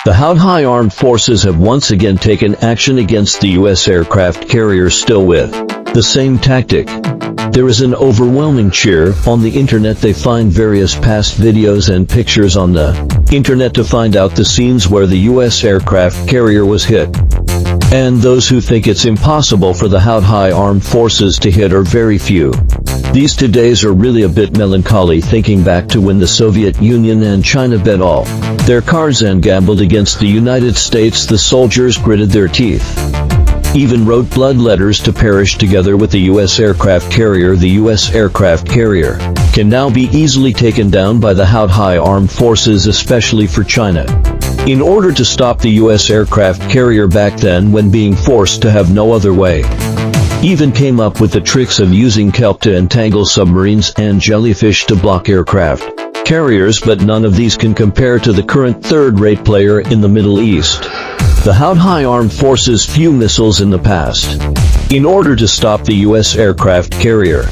The Houthi armed forces have once again taken action against the U.S. aircraft carrier, still with the same tactic. There is an overwhelming cheer on the internet. They find various past videos and pictures on the internet to find out the scenes where the U.S. aircraft carrier was hit. And those who think it's impossible for the Houthi armed forces to hit are very few. These 2 days are really a bit melancholy, thinking back to when the Soviet Union and China bet all their cards and gambled against the United States. The soldiers gritted their teeth, even wrote blood letters to perish together with the U.S. aircraft carrier. The U.S. aircraft carrier can now be easily taken down by the Houthi armed forces, especially for China. In order to stop the U.S. aircraft carrier back then, when being forced to have no other way, even came up with the tricks of using kelp to entangle submarines and jellyfish to block aircraft carriers, but none of these can compare to the current third-rate player in the Middle East, the Houthi armed forces' few missiles in the past. In order to stop the U.S. aircraft carrier,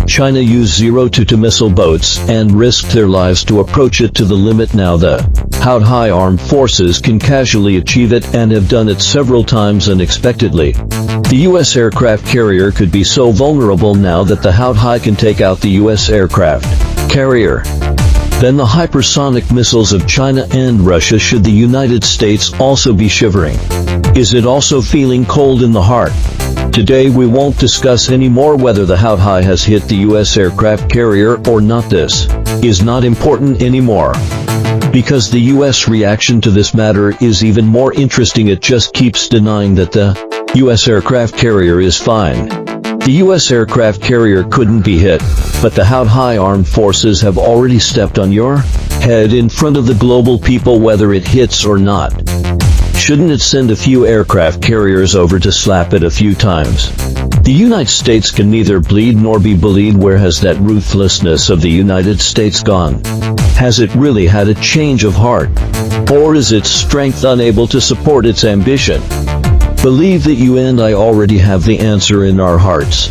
China used 022 missile boats and risked their lives to approach it to the limit. Now the Houthi armed forces can casually achieve it and have done it several times unexpectedly. The U.S. aircraft carrier could be so vulnerable now that the Houthi can take out the U.S. aircraft carrier. Then the hypersonic missiles of China and Russia. Should the United States also be shivering? Is it also feeling cold in the heart? Today we won't discuss anymore whether the Houthi has hit the U.S. aircraft carrier or not. This is not important anymore, because the U.S. reaction to this matter is even more interesting. It just keeps denying that the U.S. aircraft carrier is fine. The U.S. aircraft carrier couldn't be hit, but the Houthi armed forces have already stepped on your head in front of the global people, whether it hits or not. Shouldn't it send a few aircraft carriers over to slap it a few times? The United States can neither bleed nor be bullied. Where has that ruthlessness of the United States gone? Has it really had a change of heart? Or is its strength unable to support its ambition? Believe that you and I already have the answer in our hearts.